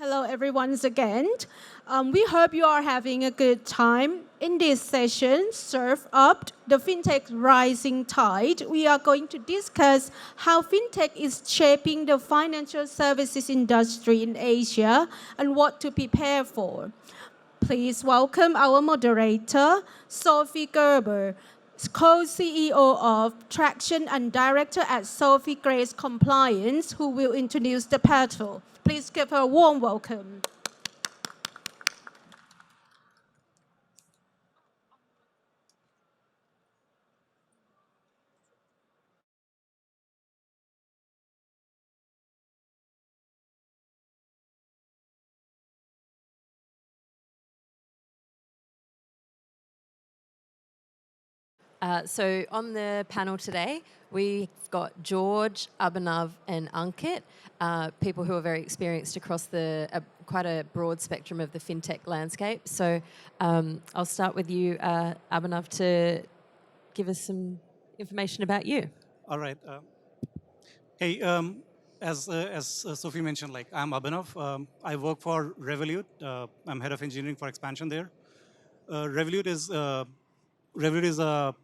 Hello, everyone, once again. We hope you are having a good time. In this session, Surf Up, the FinTech Rising Tide, we are going to discuss how FinTech is shaping the financial services industry in Asia and what to prepare for. Please welcome our moderator, Sophie Gerber, co-CEO of Traction and Director at Sophie Grace Compliance, who will introduce the panel. Please give her a warm welcome. So on the panel today, we've got George, Abhinav and Ankit, people who are very experienced across quite a broad spectrum of the fintech landscape. So I'll start with you, Abhinav, to give us some information about you. All right. Hey, as Sophie mentioned, I'm Abhinav. I work for REVOLUT. I'm head of engineering for expansion there. REVOLUT is a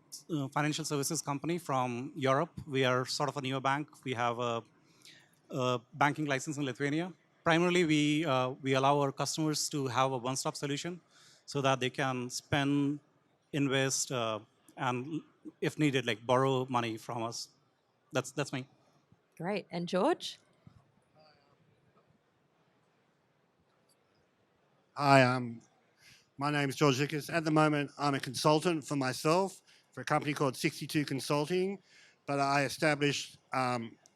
financial services company from Europe. We are sort of a neobank. We have a banking license in Lithuania. Primarily, we allow our customers to have a one-stop solution so that they can spend, invest, and if needed, borrow money from us. That's me. Great. And George? Hi, my name is George Lucas. At the moment, I'm a consultant for myself for a company called 62 Consulting, but I established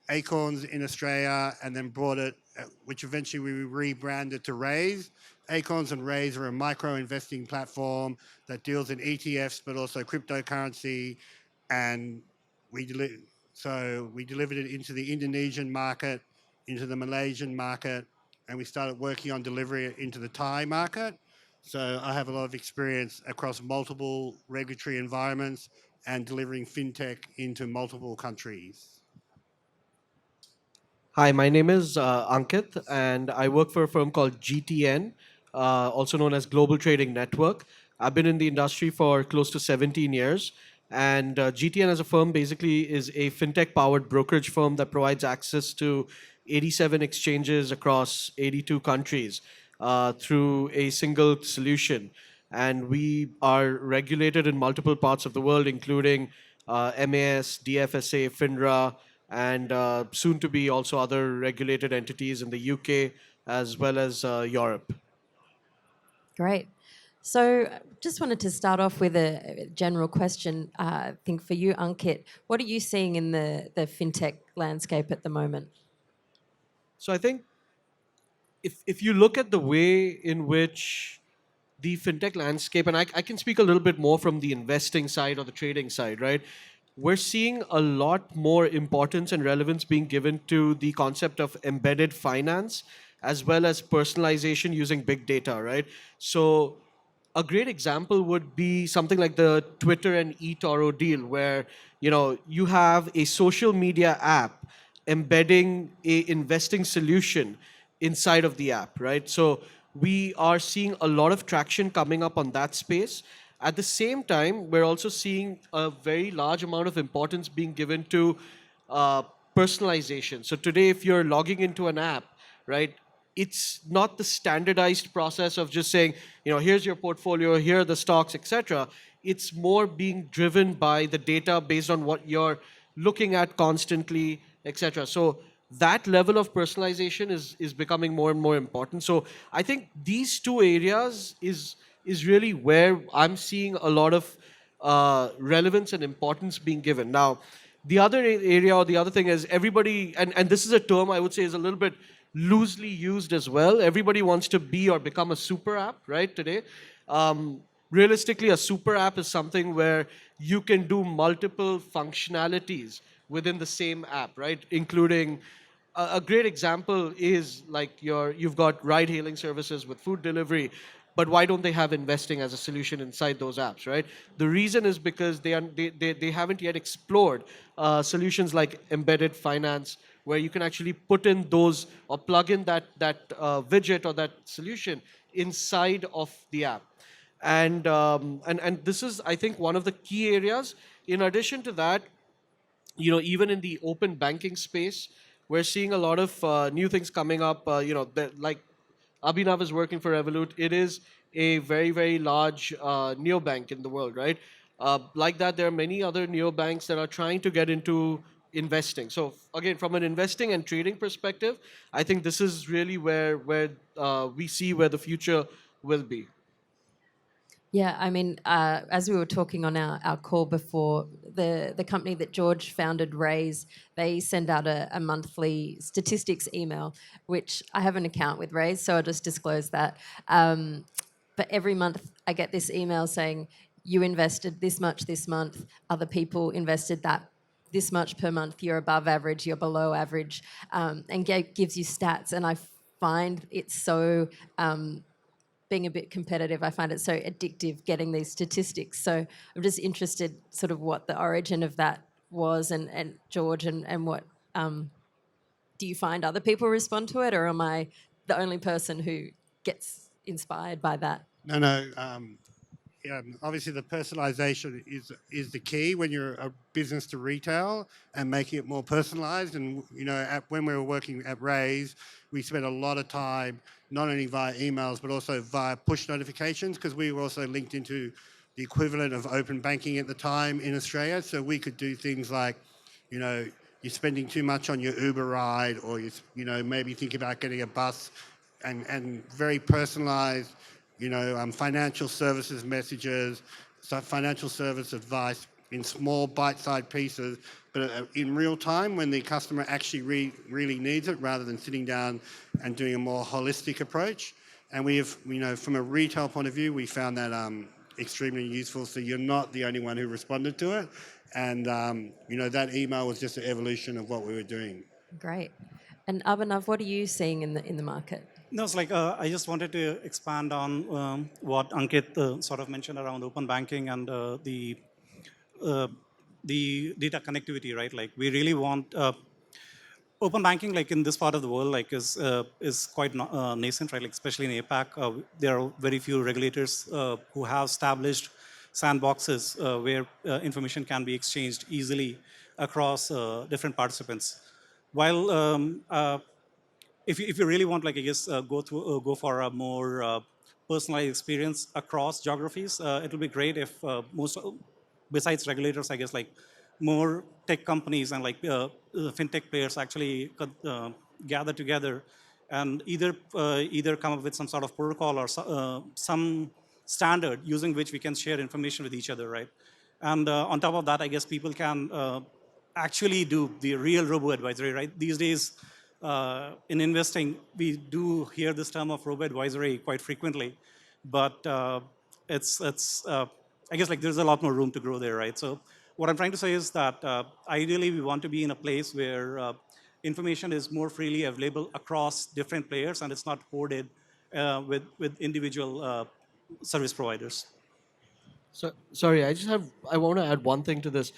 Acorns in Australia and then brought it, which eventually we rebranded to Raise. Acorns and Raise are a micro investing platform that deals in ETFs, but also cryptocurrency. And we delivered it into the Indonesian market, into the Malaysian market, and we started working on delivering it into the Thai market. So I have a lot of experience across multiple regulatory environments and delivering fintech into multiple countries. Hi, my name is Ankit, and I work for a firm called GTN, also known as Global Trading Network. I've been in the industry for close to 17 years, and GTN as a firm basically is a fintech-powered brokerage firm that provides access to 87 exchanges across 82 countries through a single solution. And we are regulated in multiple parts of the world, including MAS, DFSA, FINRA, and soon to be also other regulated entities in the UK as well as Europe. Great. So just wanted to start off with a general question, I think for you, Ankit. What are you seeing in the fintech landscape at the moment? So I think if you look at the way in which the fintech landscape, and I can speak a little bit more from the investing side or the trading side, right? We're seeing a lot more importance and relevance being given to the concept of embedded finance as well as personalization using big data, right? So a great example would be something like the Twitter and eToro deal, where you have a social media app embedding a investing solution inside of the app, right? So we are seeing a lot of traction coming up on that space. At the same time, we're also seeing a very large amount of importance being given to uh, personalization. So today, if you're logging into an app, right, it's not the standardized process of just saying, here's your portfolio, here are the stocks, etc. It's more being driven by the data based on what you're looking at constantly, etc. So that level of personalization is becoming more and more important. So I think these two areas is really where I'm seeing a lot of relevance and importance being given. Now, the other area or the other thing is everybody, and this is a term I would say is a little bit loosely used as well. Everybody wants to be or become a super app, right, today. Realistically, a super app is something where you can do multiple functionalities within the same app, right? Including a great example is like you've got ride hailing services with food delivery, but why don't they have investing as a solution inside those apps, right? The reason is because they haven't yet explored solutions like embedded finance, where you can actually put in those or plug in that widget or that solution inside of the app. And this is, I think, one of the key areas. In addition to that, even in the open banking space, we're seeing a lot of new things coming up. Like Abhinav is working for Revolut. It is a very, very large neobank in the world, right? Like that, there are many other neobanks that are trying to get into investing. So again, from an investing and trading perspective, I think this is really where we see where the future will be. Yeah, I mean, as we were talking on our call before, the company that George founded, Raise, they send out a monthly statistics email, which I have an account with Raise, so I'll just disclose that. But every month I get this email saying, you invested this much this month, other people invested that this much per month, you're above average, you're below average, and gives you stats. And I find it so... being a bit competitive, I find it so addictive getting these statistics. So I'm just interested sort of what the origin of that was, and George, and what, do you find other people respond to it, or am I the only person who gets inspired by that? No. Yeah, obviously the personalization is the key when you're a business to retail, and making it more personalized. And when we were working at Raise, we spent a lot of time not only via emails but also via push notifications, because we were also linked into the equivalent of open banking at the time in Australia. So we could do things like, you're spending too much on your Uber ride, or maybe think about getting a bus, and very personalized. Financial services messages, so financial service advice in small bite-sized pieces, but in real time when the customer actually really needs it, rather than sitting down and doing a more holistic approach. And we have, from a retail point of view, we found that extremely useful. So you're not the only one who responded to it. And, that email was just an evolution of what we were doing. Great. And Abhinav, what are you seeing in the market? No, it's like I just wanted to expand on what Ankit sort of mentioned around open banking and uh, the data connectivity, right? Like we really want open banking, like in this part of the world, like is quite nascent, right? Like especially in APAC, there are very few regulators who have established sandboxes where information can be exchanged easily across different participants. While if you really want, like I guess, go for a more personalized experience across geographies, it will be great if most, besides regulators, I guess, like more tech companies and like fintech players actually could gather together and either come up with some sort of protocol or some standard using which we can share information with each other, right? And on top of that, I guess people can actually do the real robo-advisory, right? These days, in investing, we do hear this term of robo-advisory quite frequently, but I guess like there's a lot more room to grow there, right? So what I'm trying to say is that ideally we want to be in a place where information is more freely available across different players, and it's not hoarded with individual service providers. So sorry, I want to add one thing to this.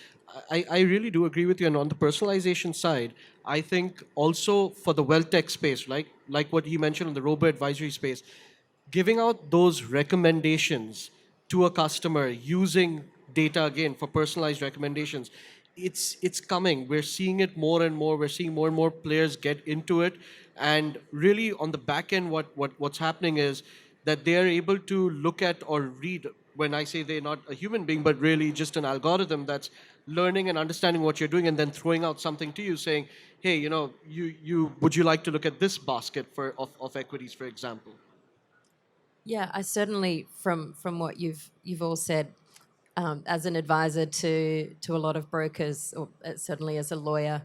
I really do agree with you, and on the personalization side, I think also for the wealth tech space, like what you mentioned in the robo advisory space, giving out those recommendations to a customer using data again for personalized recommendations, it's coming. We're seeing it more and more. We're seeing more and more players get into it, and really on the back end, what's happening is that they are able to look at or read. When I say they're not a human being, but really just an algorithm that's learning and understanding what you're doing, and then throwing out something to you saying, hey, you would you like to look at this basket of equities, for example? Yeah, I certainly, from what you've all said, as an advisor to a lot of brokers, or certainly as a lawyer,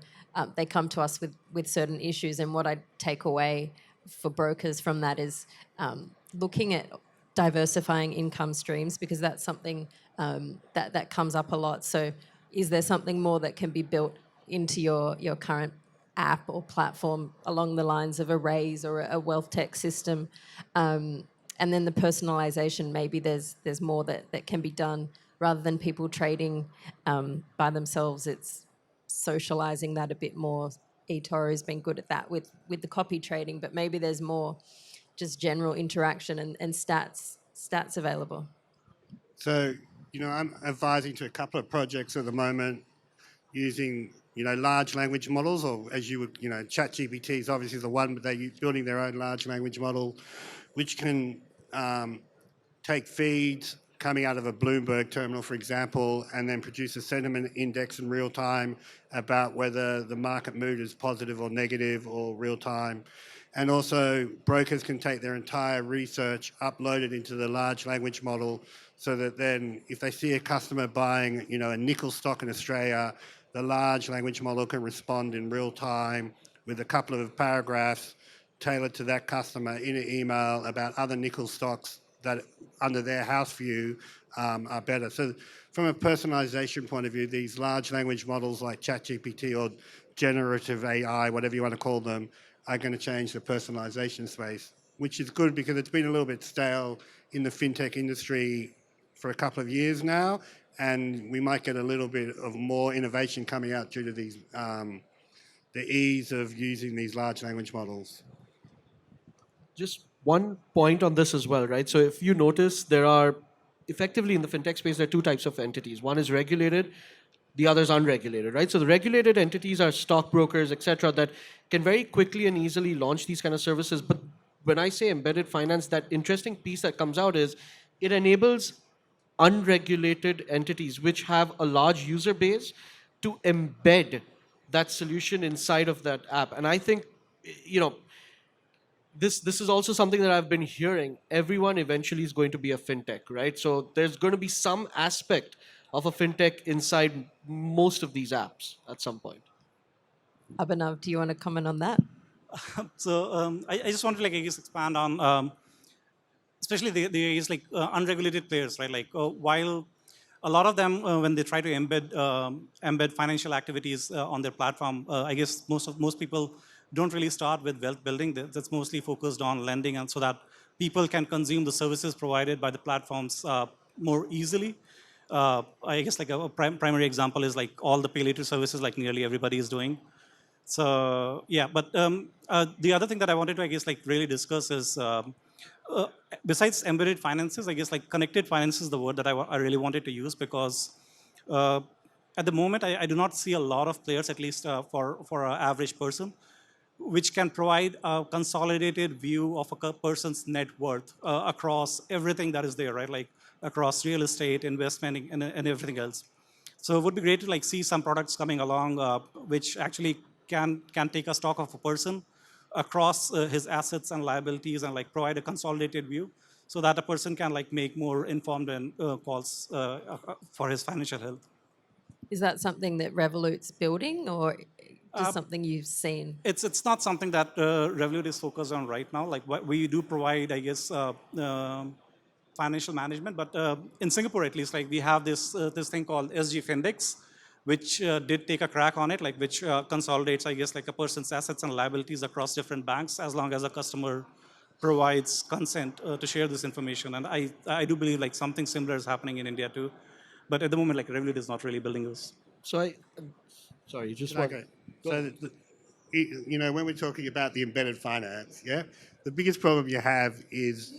they come to us with certain issues, and what I take away for brokers from that is looking at diversifying income streams, because that's something that comes up a lot. So is there something more that can be built into your current app or platform along the lines of a Raise or a wealth tech system? And then the personalization, maybe there's more that can be done rather than people trading by themselves. It's socializing that a bit more, eToro has been good at that with the copy trading, but maybe there's more just general interaction and stats available. So, I'm advising to a couple of projects at the moment using, large language models, or as you would, ChatGPT is obviously the one, but they're building their own large language model, which can take feeds coming out of a Bloomberg terminal, for example, and then produce a sentiment index in real time about whether the market mood is positive or negative or real time. And also brokers can take their entire research, upload it into the large language model, so that then if they see a customer buying, a nickel stock in Australia, the large language model can respond in real time with a couple of paragraphs tailored to that customer in an email about other nickel stocks that under their house view are better. So from a personalization point of view, these large language models like ChatGPT or generative AI, whatever you want to call them, are going to change the personalization space, which is good because it's been a little bit stale in the fintech industry for a couple of years now, and we might get a little bit of more innovation coming out due to these the ease of using these large language models. Just one point on this as well, right? So if you notice, there are effectively in the fintech space, there are two types of entities. One is regulated, the other is unregulated, right? So the regulated entities are stockbrokers, etc., that can very quickly and easily launch these kind of services. But when I say embedded finance, that interesting piece that comes out is it enables unregulated entities which have a large user base to embed that solution inside of that app. And I think, you know, this is also something that I've been hearing. Everyone eventually is going to be a fintech, right? So there's going to be some aspect of a fintech inside most of these apps at some point. Abhinav, do you want to comment on that? So I just want to I guess expand on especially the is unregulated players, right? While a lot of them when they try to embed financial activities on their platform, I guess most people don't really start with wealth building. That's mostly focused on lending, and so that people can consume the services provided by the platforms more easily. I guess a primary example is all the pay later services, nearly everybody is doing. So yeah, but the other thing that I wanted to, I guess, really discuss is uh, besides embedded finances, I guess connected finance is the word that I really wanted to use, because uh, at the moment I do not see a lot of players, at least for an average person, which can provide a consolidated view of a person's net worth across everything that is there, right? Across real estate, investment, and everything else. So it would be great to see some products coming along which actually can take a stock of a person across his assets and liabilities, and provide a consolidated view, so that a person can make more informed and calls for his financial health. Is that something that Revolut's building, or just Uh, something you've seen? it's not something that Revolut is focused on right now. We do provide, I guess, financial management, but in Singapore at least, we have this thing called SG Findex, which did take a crack on it, which consolidates, I guess, a person's assets and liabilities across different banks, as long as a customer provides consent to share this information. And I do believe something similar is happening in India too, but at the moment Revolut is not really building this. So sorry, just Can I one. go? Go So, ahead. when we're talking about the embedded finance, yeah, the biggest problem you have is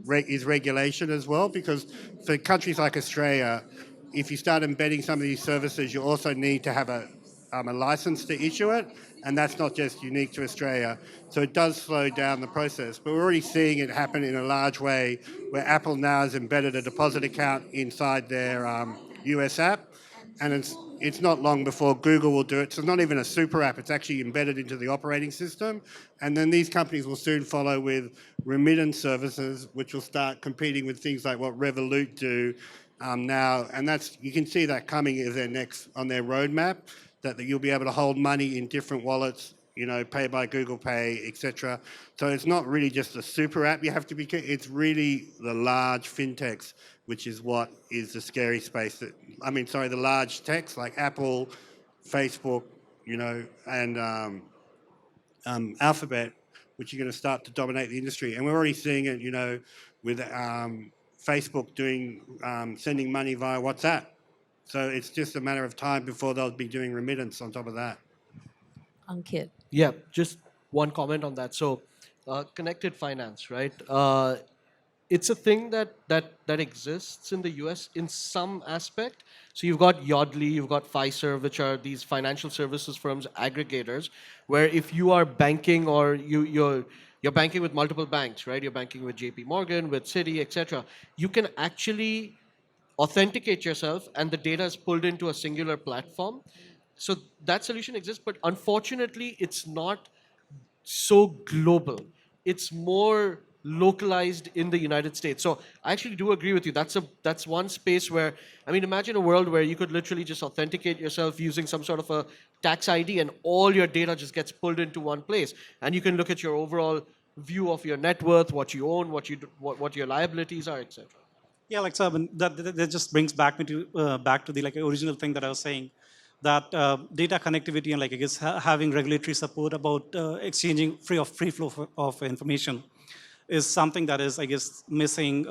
regulation as well, because for countries like Australia, if you start embedding some of these services, you also need to have a license to issue it, and that's not just unique to Australia. So it does slow down the process, but we're already seeing it happen in a large way, where Apple now has embedded a deposit account inside their US app, and it's not long before Google will do it. So it's not even a super app, it's actually embedded into the operating system. And then these companies will soon follow with remittance services, which will start competing with things like what Revolut do now. And you can see that coming as their next on their roadmap, that you'll be able to hold money in different wallets, pay by Google Pay, etc. So it's not really just a super app you have to be, it's really the large fintechs, which is what is the scary space. The large techs like Apple, Facebook, and Alphabet, which are going to start to dominate the industry. And we're already seeing it, with Facebook doing sending money via WhatsApp. So it's just a matter of time before they'll be doing remittance on top of that. Ankit. Yeah, just one comment on that. So, connected finance, right? It's a thing that exists in the US in some aspect. So you've got Yodlee, you've got Fiserv, which are these financial services firms aggregators, where if you are banking or you're banking with multiple banks, right? You're banking with JP Morgan, with Citi, etc. You can actually authenticate yourself and the data is pulled into a singular platform. So that solution exists, but unfortunately it's not so global. It's more localized in the United States. So I actually do agree with you. That's one space where, I mean, imagine a world where you could literally just authenticate yourself using some sort of a tax ID and all your data just gets pulled into one place, and you can look at your overall view of your net worth, what you own, what your liabilities are, etc. Yeah, like so, I mean, that just brings back to the like original thing that I was saying, that data connectivity and like I guess having regulatory support about exchanging free flow of information is something that is I guess missing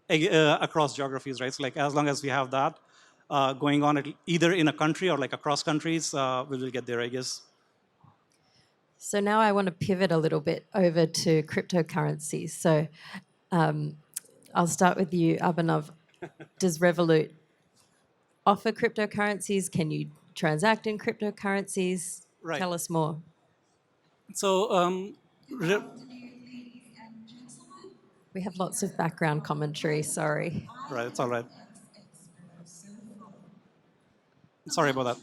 across geographies, right? So like as long as we have that going on either in a country or like across countries, we will get there, I guess. So now I want to pivot a little bit over to cryptocurrencies. So I'll start with you, Abhinav. Does Revolut offer cryptocurrencies? Can you transact in cryptocurrencies? Right. Tell us more. So re- We have lots of background commentary, sorry. right, it's all right. Sorry about that.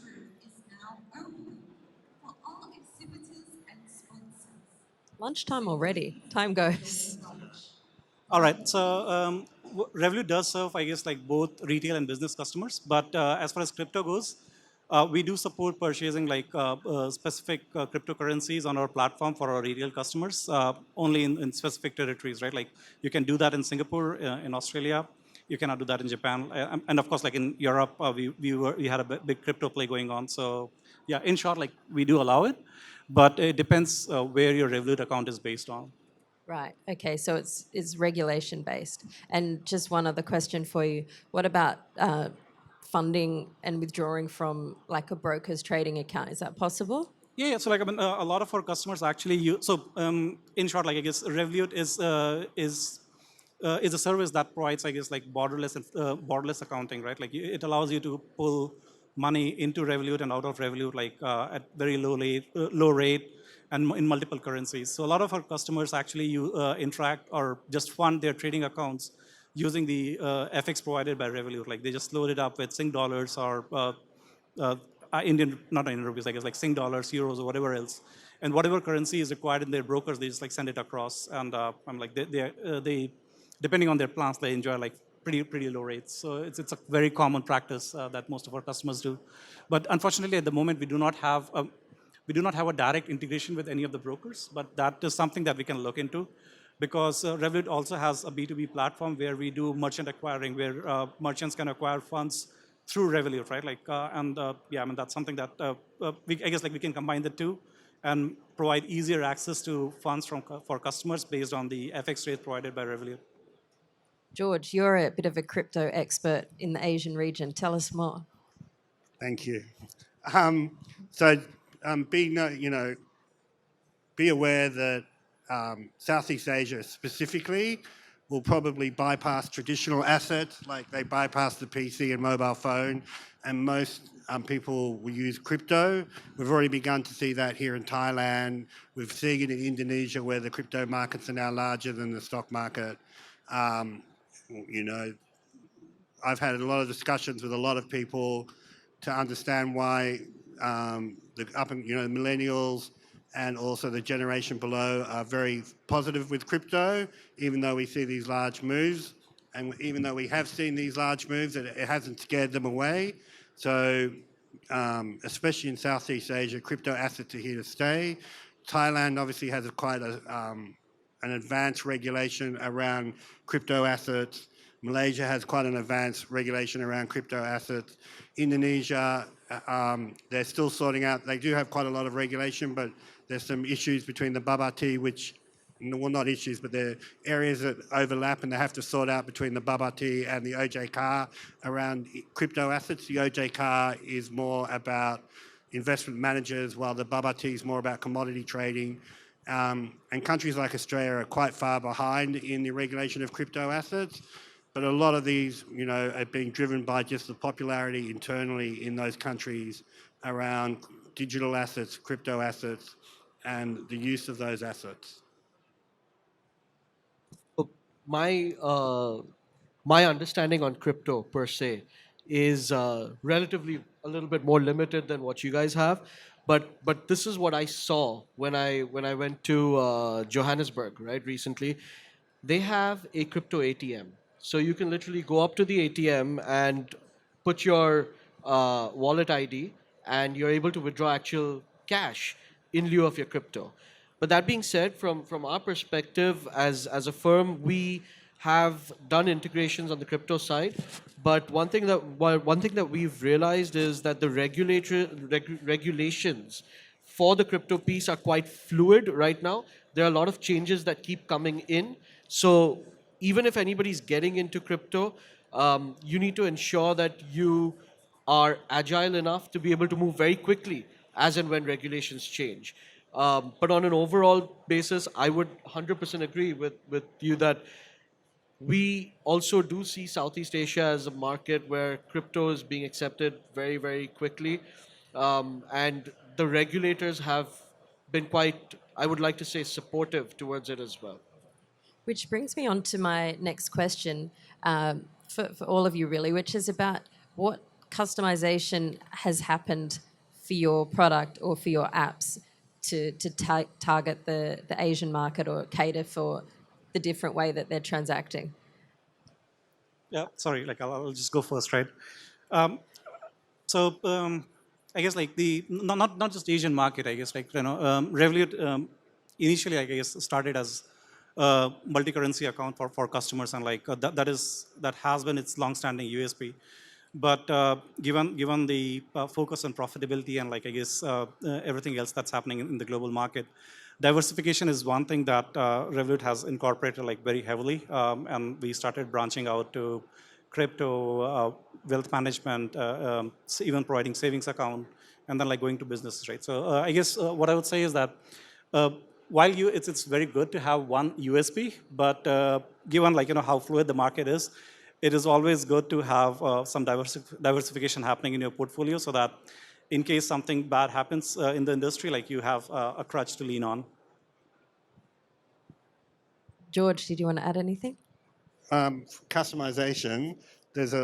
Lunchtime already. Time goes. All right. So Revolut does serve, I guess, like both retail and business customers. But as far as crypto goes, we do support purchasing like specific cryptocurrencies on our platform for our retail customers, only in specific territories, right? Like you can do that in Singapore, in Australia. You cannot do that in Japan, and of course, like in Europe, we had a big crypto play going on. So yeah, in short, like we do allow it, but it depends where your Revolut account is based on. Right. Okay. So it's regulation based. And just one other question for you: what about funding and withdrawing from like a broker's trading account? Is that possible? Yeah, yeah. So like I mean, a lot of our customers actually use. So in short, like I guess Revolut is a service that provides, I guess, like borderless accounting, right? Like it allows you to pull money into Revolut and out of Revolut, like at very low rate, and in multiple currencies. So a lot of our customers actually interact or just fund their trading accounts using the FX provided by Revolut. Like they just load it up with Sing dollars or uh, not Indian rupees, I guess, like Sing dollars, euros, or whatever else. And whatever currency is required in their brokers, they just like send it across. And I'm like, they depending on their plans, they enjoy like pretty low rates. So it's a very common practice that most of our customers do. But unfortunately, at the moment, we do not have a direct integration with any of the brokers, but that is something that we can look into, because Revolut also has a B2B platform where we do merchant acquiring, where merchants can acquire funds through Revolut, right? Like, yeah, I mean, that's something that I guess like we can combine the two and provide easier access to funds for customers based on the FX rate provided by Revolut. George, you're a bit of a crypto expert in the Asian region. Tell us more. Thank you. So, be aware that Southeast Asia specifically will probably bypass traditional assets, like they bypass the PC and mobile phone, and most people will use crypto. We've already begun to see that here in Thailand. We've seen it in Indonesia, where the crypto markets are now larger than the stock market. You know, I've had a lot of discussions with a lot of people to understand why the millennials and also the generation below are very positive with crypto, even though we see these large moves. And even though we have seen these large moves, it hasn't scared them away. So especially in Southeast Asia, crypto assets are here to stay. Thailand obviously has quite an advanced regulation around crypto assets. Malaysia has quite an advanced regulation around crypto assets. Indonesia, they're still sorting out. They do have quite a lot of regulation, but there's some issues between the Babati, which, well, not issues, but they're areas that overlap, and they have to sort out between the Babati and the OJK around crypto assets. The OJK is more about, investment managers, while the Babati is more about commodity trading. And countries like Australia are quite far behind in the regulation of crypto assets. But a lot of these, are being driven by just the popularity internally in those countries around digital assets, crypto assets, and the use of those assets. So my understanding on crypto per se is relatively a little bit more limited than what you guys have, but this is what I saw when I went to Johannesburg, right, recently. They have a crypto ATM, so you can literally go up to the ATM and put your wallet ID, and you're able to withdraw actual cash in lieu of your crypto. But that being said, from our perspective as a firm, we have done integrations on the crypto side. But one thing that we've realized is that the regulations for the crypto piece are quite fluid right now. There are a lot of changes that keep coming in. So even if anybody's getting into crypto, you need to ensure that you are agile enough to be able to move very quickly as and when regulations change. But on an overall basis, I would 100% agree with you that we also do see Southeast Asia as a market where crypto is being accepted very, very quickly. And the regulators have been quite, I would like to say, supportive towards it as well. Which brings me on to my next question for all of you, really, which is about what customization has happened for your product or for your apps to target the Asian market or cater for the different way that they're transacting. Yeah, sorry, like I'll just go first, right? Um, so I guess like the not just Asian market. I guess like Revolut initially I guess started as a multi-currency account for customers, and like that has been its long-standing USP. But given the focus on profitability and like I guess everything else that's happening in the global market, diversification is one thing that Revolut has incorporated like very heavily, and we started branching out to crypto, wealth management, even providing savings account, and then like going to businesses, right? So I guess what I would say is that uh, while it's very good to have one USP, but given like how fluid the market is, it is always good to have some diversification happening in your portfolio, so that in case something bad happens in the industry, like you have a crutch to lean on. George, did you want to add anything? Customization, there's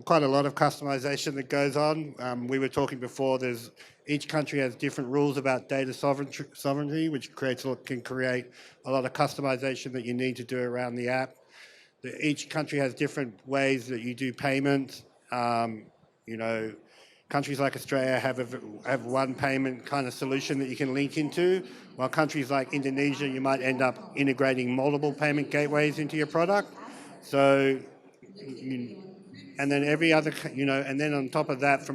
quite a lot of customization that goes on. We were talking before, each country has different rules about data sovereignty, which can create a lot of customization that you need to do around the app. Each country has different ways that you do payments. Countries like Australia have one payment kind of solution that you can link into, while countries like Indonesia, you might end up integrating multiple payment gateways into your product. So, and then every other, and then on top of that,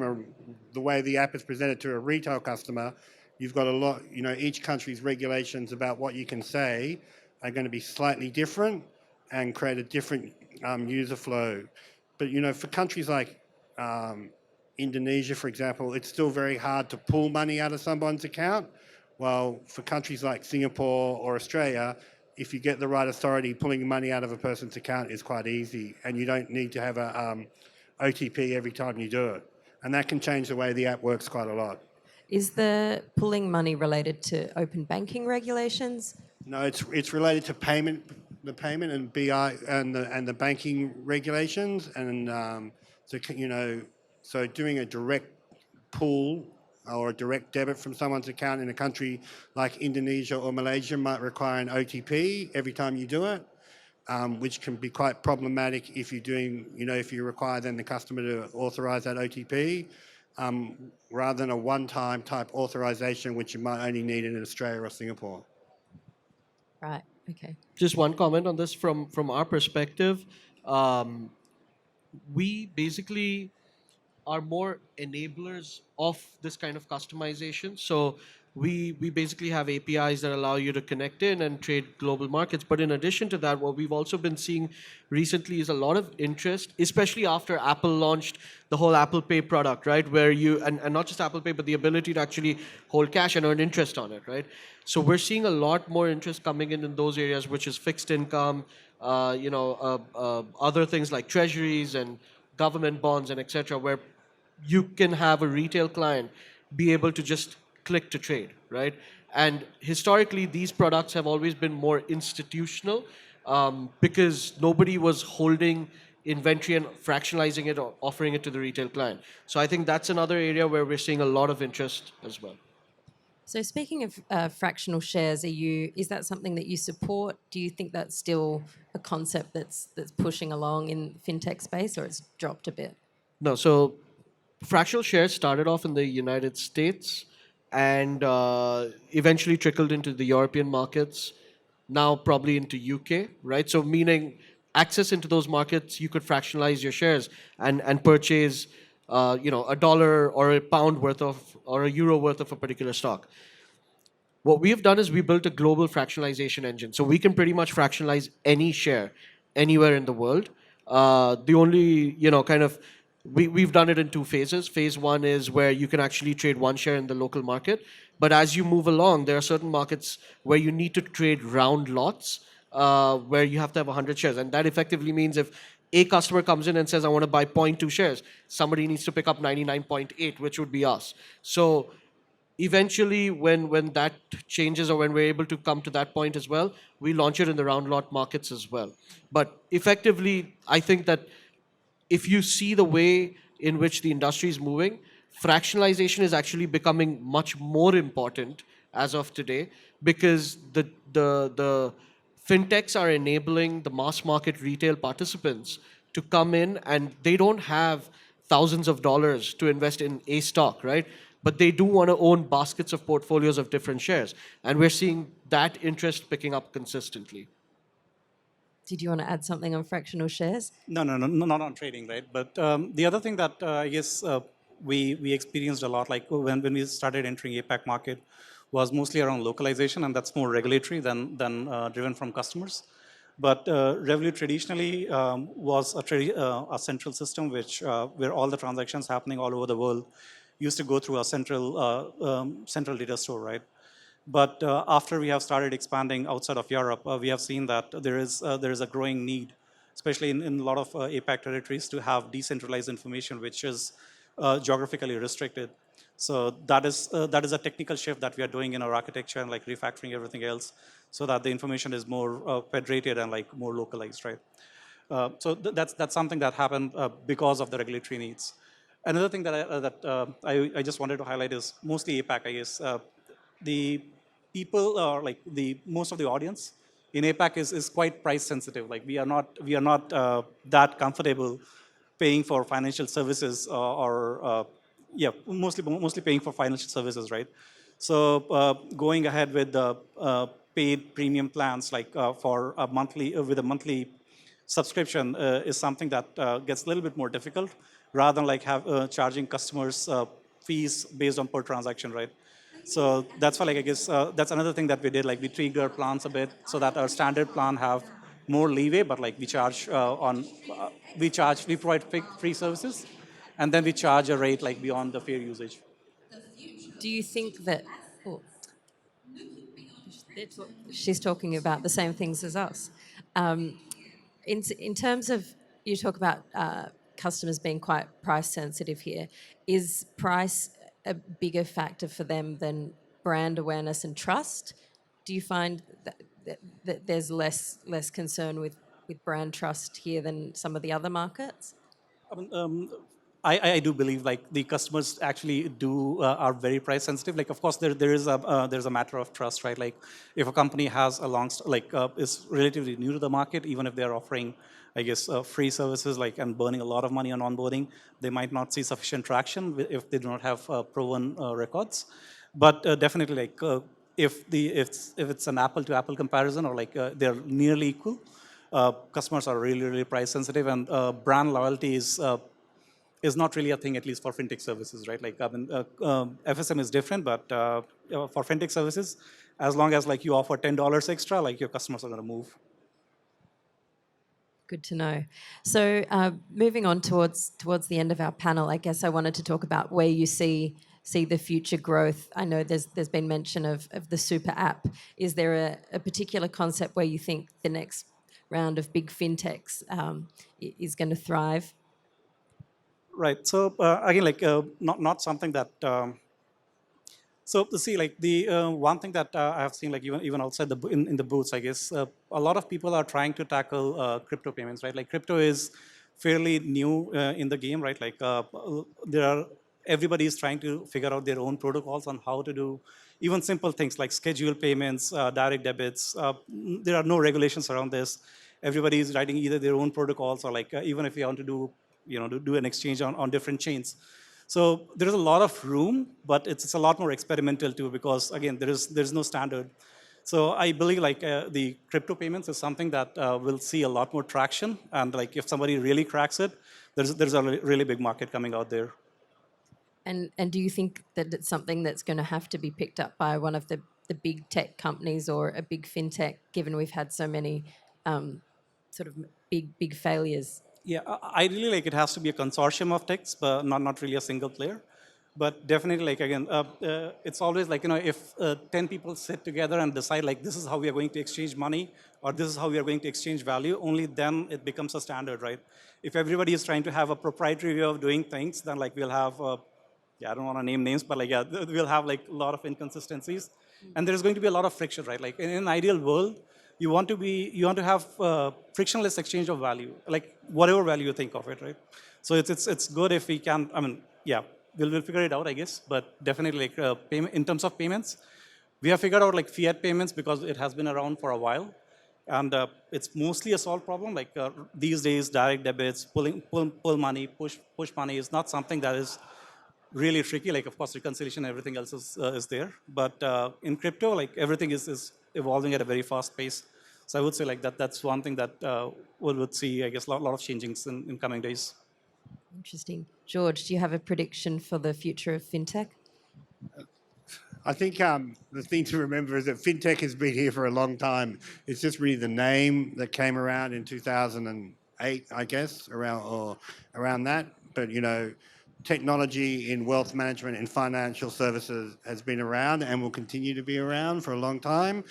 the way the app is presented to a retail customer, you've got a lot, each country's regulations about what you can say are going to be slightly different and create a different user flow. But, for countries like Indonesia, for example, it's still very hard to pull money out of someone's account. While for countries like Singapore or Australia, if you get the right authority, pulling money out of a person's account is quite easy, and you don't need to have a OTP every time you do it. And that can change the way the app works quite a lot. Is the pulling money related to open banking regulations? No, it's related to the payment and BI and the banking regulations, and so doing a direct pull or a direct debit from someone's account in a country like Indonesia or Malaysia might require an OTP every time you do it, which can be quite problematic if if you require then the customer to authorize that OTP, rather than a one-time type authorization, which you might only need in Australia or Singapore. Right, okay. Just one comment on this from our perspective. We basically are more enablers of this kind of customization. So we basically have APIs that allow you to connect in and trade global markets. But in addition to that, what we've also been seeing recently is a lot of interest, especially after Apple launched the whole Apple Pay product, right? Where you, and not just Apple Pay, but the ability to actually hold cash and earn interest on it, right? So we're seeing a lot more interest coming in those areas, which is fixed income, other things like treasuries and government bonds and etc., where you can have a retail client be able to just click to trade, right? And historically, these products have always been more institutional because nobody was holding inventory and fractionalizing it or offering it to the retail client. So I think that's another area where we're seeing a lot of interest as well. So speaking of fractional shares, is that something that you support? Do you think that's still a concept that's pushing along in fintech space, or it's dropped a bit? No, so fractional shares started off in the United States and eventually trickled into the European markets, now probably into UK, right? So meaning access into those markets, you could fractionalize your shares and purchase, a dollar or a pound worth of or a euro worth of a particular stock. What we've done is we built a global fractionalization engine. So we can pretty much fractionalize any share anywhere in the world. The only, we've done it in two phases. Phase one is where you can actually trade one share in the local market. But as you move along, there are certain markets where you need to trade round lots, where you have to have 100 shares. And that effectively means if a customer comes in and says, I want to buy zero point 0.2 shares, somebody needs to pick up 99.8, which would be us. So eventually when that changes or when we're able to come to that point as well, we launch it in the round lot markets as well. But effectively, I think that if you see the way in which the industry is moving, fractionalization is actually becoming much more important as of today because the fintechs are enabling the mass market retail participants to come in and they don't have thousands of dollars to invest in a stock, right? But they do want to own baskets of portfolios of different shares. And we're seeing that interest picking up consistently. Did you want to add something on fractional shares? No, not on trading, right? But the other thing that I guess we experienced a lot, like when we started entering APAC market, was mostly around localization, and that's more regulatory than driven from customers. But Revolut traditionally was a central system which where all the transactions happening all over the world used to go through a central data store, right? But after we have started expanding outside of Europe, we have seen that there is a growing need, especially in a lot of APAC territories, to have decentralized information, which is geographically restricted. So that is a technical shift that we are doing in our architecture and like refactoring everything else, so that the information is more federated and like more localized, right? That's something that happened because of the regulatory needs. Another thing I just wanted to highlight is mostly APAC, I guess. The people or like the most of the audience in APAC is quite price sensitive. Like we are not that comfortable paying for financial services or yeah, mostly paying for financial services, right? So going ahead with the paid premium plans like for a monthly with a monthly subscription is something that gets a little bit more difficult rather than like charging customers fees based on per transaction, right? So that's why, like, I guess that's another thing that we did. Like, we tweaked our plans a bit so that our standard plan have more leeway, but like we charge we provide free services, and then we charge a rate like beyond the fair usage. Do you think that? Oh, she's talking about the same things as us. In terms of you talk about customers being quite price sensitive here, is price a bigger factor for them than brand awareness and trust? Do you find that there's less concern with brand trust here than some of the other markets? I do believe like the customers actually are very price sensitive. Like, of course, there's a matter of trust, right? Like, if a company has is relatively new to the market, even if they're offering, I guess, free services like and burning a lot of money on onboarding, they might not see sufficient traction if they do not have proven records. But definitely, like if it's an apple to apple comparison or like they're nearly equal, customers are really price sensitive, and brand loyalty is is not really a thing, at least for fintech services, right? Like, I mean, FSM is different, but for fintech services, as long as like you offer $10 extra, like your customers are going to move. Good to know. So moving on towards the end of our panel, I guess I wanted to talk about where you see the future growth. I know there's been mention of the super app. Is there a particular concept where you think the next round of big fintechs is going to thrive? Right. So again, like not something that. So to see, like the one thing that I have seen, like even outside in the booths, I guess a lot of people are trying to tackle crypto payments, right? Like crypto is fairly new in the game, right? Like there are everybody is trying to figure out their own protocols on how to do even simple things like schedule payments, direct debits. There are no regulations around this. Everybody is writing either their own protocols or like even if you want to do do an exchange on different chains. So there is a lot of room, but it's a lot more experimental too, because again, there's no standard. So I believe like the crypto payments is something that will see a lot more traction, and like if somebody really cracks it, there's a really big market coming out there. And do you think that it's something that's going to have to be picked up by one of the big tech companies or a big fintech, given we've had so many sort of big failures? Yeah, I really like it has to be a consortium of techs, but not really a single player. But definitely, like again, it's always like if 10 people sit together and decide like this is how we are going to exchange money, or this is how we are going to exchange value, only then it becomes a standard, right? If everybody is trying to have a proprietary way of doing things, then like we'll have yeah, I don't want to name names, but like yeah, we'll have like a lot of inconsistencies, and there's going to be a lot of friction, right? Like in an ideal world, you want to have frictionless exchange of value, like whatever value you think of it, right? So it's good if we can. I mean, yeah, we'll figure it out, I guess. But definitely, like payment in terms of payments, we have figured out like fiat payments because it has been around for a while, and it's mostly a solved problem. Like these days, direct debits, pull money, push money is not something that is really tricky. Like, of course, reconciliation, everything else is there. But in crypto, like everything is evolving at a very fast pace. So I would say like that's one thing that we would see, I guess, a lot of changings in coming days. Interesting. George, do you have a prediction for the future of fintech? I think the thing to remember is that fintech has been here for a long time. It's just really the name that came around in 2008, I guess, around that. But technology in wealth management and financial services has been around and will continue to be around for a long time.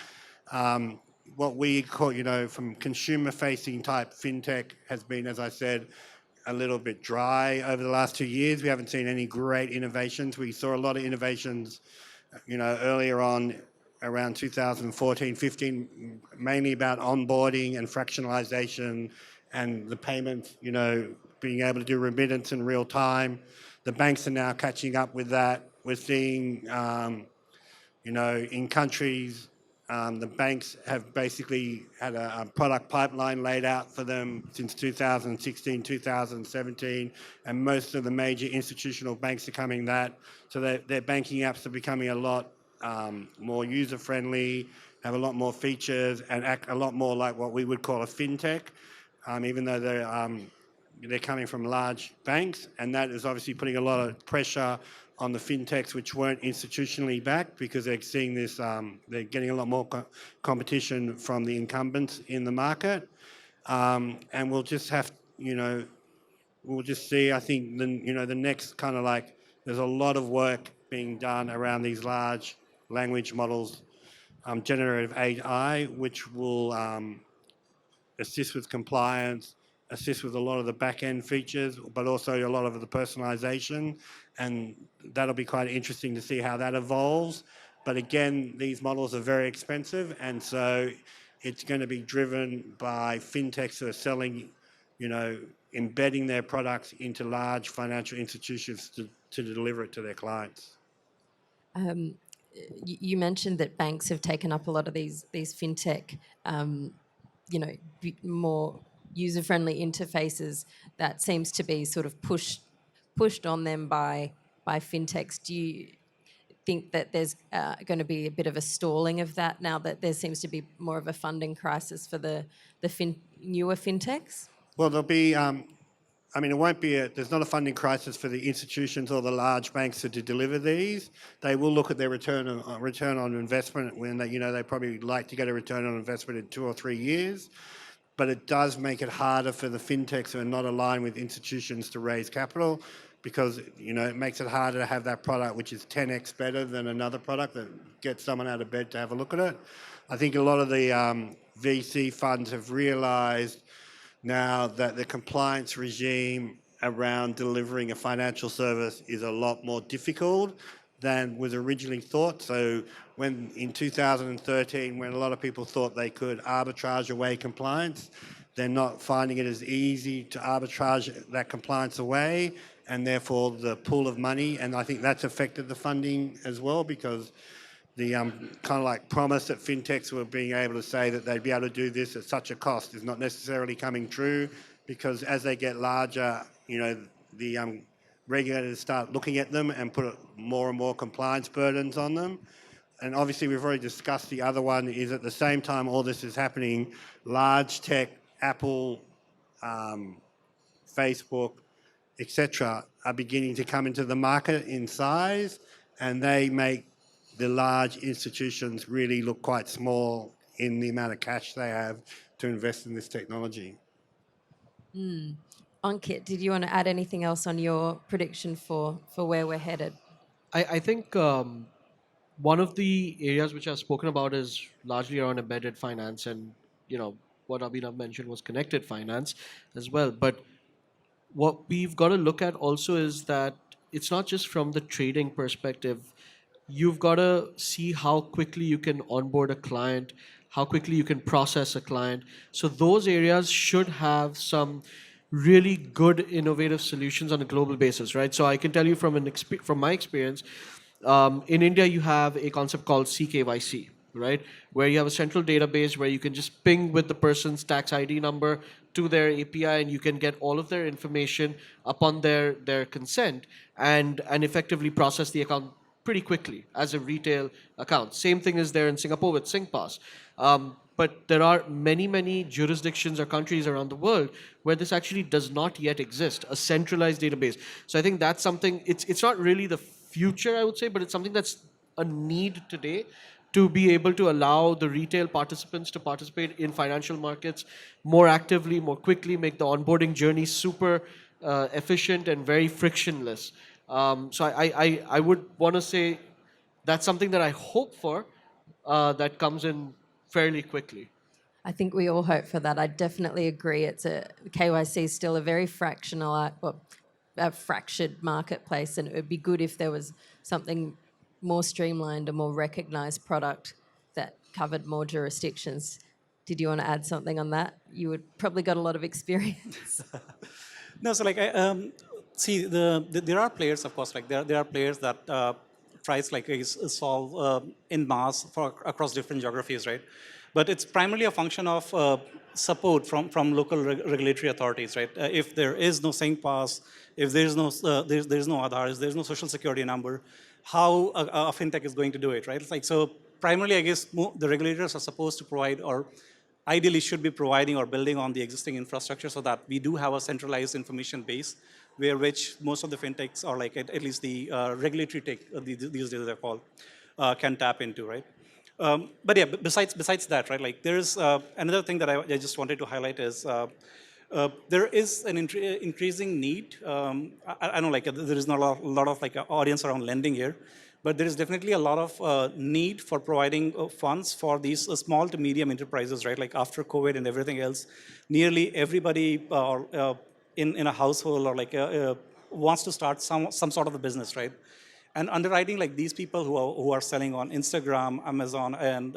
What we call, from consumer-facing type fintech has been, as I said, a little bit dry over the last 2 years. We haven't seen any great innovations. We saw a lot of innovations earlier on around 2014, 15, mainly about onboarding and fractionalization and the payment, being able to do remittance in real time. The banks are now catching up with that. We're seeing, in countries, the banks have basically had a product pipeline laid out for them since 2016, 2017, and most of the major institutional banks are coming that. So their banking apps are becoming a lot more user-friendly, have a lot more features, and act a lot more like what we would call a fintech, even though they're coming from large banks, and that is obviously putting a lot of pressure on the fintechs which weren't institutionally backed, because they're seeing this, they're getting a lot more competition from the incumbents in the market. And we'll just have, we'll just see, I think, the next kind of like, there's a lot of work being done around these large language models, generative AI, which will assist with compliance, assist with a lot of the back-end features, but also a lot of the personalization. And that'll be quite interesting to see how that evolves. But again, these models are very expensive. And so it's going to be driven by fintechs who are selling, embedding their products into large financial institutions to deliver it to their clients. You mentioned that banks have taken up a lot of these fintech, more user-friendly interfaces that seems to be sort of pushed on them by fintechs. Do you think that there's going to be a bit of a stalling of that now that there seems to be more of a funding crisis for the newer fintechs? Well, there'll be I mean, it won't be there's not a funding crisis for the institutions or the large banks to deliver these. They will look at their return on investment when they probably like to get a return on investment in 2 or 3 years. But it does make it harder for the fintechs who are not aligned with institutions to raise capital, because it makes it harder to have that product which is 10x better than another product that gets someone out of bed to have a look at it. I think a lot of the VC funds have realised now that the compliance regime around delivering a financial service is a lot more difficult than was originally thought. So when in 2013, when a lot of people thought they could arbitrage away compliance, they're not finding it as easy to arbitrage that compliance away, and therefore the pool of money, and I think that's affected the funding as well, because the kind of like promise that fintechs were being able to say that they'd be able to do this at such a cost is not necessarily coming true, because as they get larger, the regulators start looking at them and put more and more compliance burdens on them. And obviously we've already discussed the other one is at the same time all this is happening, large tech, Apple, Facebook, etc., are beginning to come into the market in size, and they make the large institutions really look quite small in the amount of cash they have to invest in this technology. Ankit, did you want to add anything else on your prediction for where we're headed? I think one of the areas which I've spoken about is largely around embedded finance, and what Abhinav mentioned was connected finance as well. But what we've got to look at also is that it's not just from the trading perspective. You've got to see how quickly you can onboard a client, how quickly you can process a client. So those areas should have some really good innovative solutions on a global basis, right? So I can tell you from my experience, in India you have a concept called CKYC, right? Where you have a central database where you can just ping with the person's tax ID number to their API, and you can get all of their information upon their consent and effectively process the account pretty quickly as a retail account. Same thing is there in Singapore with Singh Pass. But there are many jurisdictions or countries around the world where this actually does not yet exist, a centralized database. So I think that's something, it's not really the future, I would say, but it's something that's a need today to be able to allow the retail participants to participate in financial markets more actively, more quickly, make the onboarding journey super efficient and very frictionless. So I would want to say that's something that I hope for that comes in fairly quickly. I think we all hope for that. I definitely agree. KYC is still a very a fractured marketplace, and it would be good if there was something more streamlined, a more recognised product that covered more jurisdictions. Did you want to add something on that? You would probably got a lot of experience. No, so see, there are players, of course, there are players that tries solve in mass across different geographies, right? But it's primarily a function of support from local regulatory authorities, right? If there is no Singh Pass, if there's no Aadhaar, if there's no social security number, how a fintech is going to do it, right? It's so primarily, I guess, the regulators are supposed to provide, or ideally should be providing or building on the existing infrastructure, so that we do have a centralized information base which most of the fintechs, or at least the regulatory tech, these days they're called, can tap into, right? But yeah, besides that, right, there's another thing that I just wanted to highlight is there is an increasing need. I know there is not a lot of audience around lending here, but there is definitely a lot of need for providing funds for these small to medium enterprises, right? After COVID and everything else, nearly everybody in a household or wants to start some sort of a business, right? And underwriting these people who are selling on Instagram, Amazon, and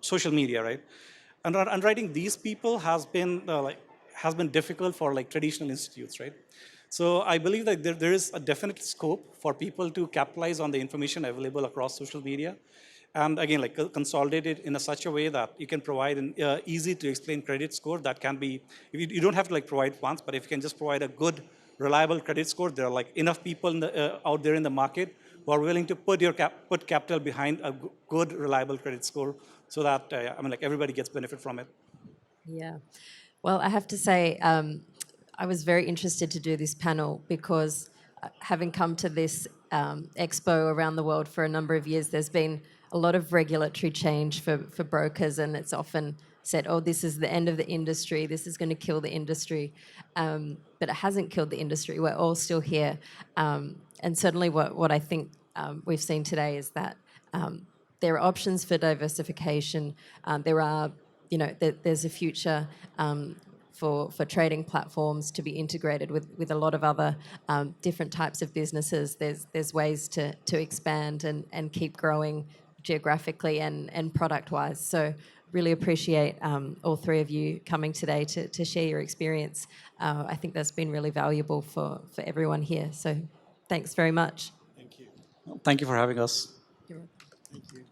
social media, right? And underwriting these people has been difficult for traditional institutes, right? So I believe that there is a definite scope for people to capitalize on the information available across social media, and again, consolidate it in such a way that you can provide an easy to explain credit score that can be, you don't have to provide funds, but if you can just provide a good, reliable credit score, there are enough people out there in the market who are willing to put capital behind a good, reliable credit score, so that everybody gets benefit from it. Yeah. Well, I have to say, I was very interested to do this panel because having come to this expo around the world for a number of years, there's been a lot of regulatory change for brokers, and it's often said, oh, this is the end of the industry, this is going to kill the industry. But it hasn't killed the industry. We're all still here. And certainly what I think we've seen today is that there are options for diversification. There's a future for trading platforms to be integrated with a lot of other different types of businesses. There's ways to expand and keep growing geographically and product-wise. So really appreciate all three of you coming today to share your experience. I think that's been really valuable for everyone here. So thanks very much. Thank you for having us. You're welcome. Thank you.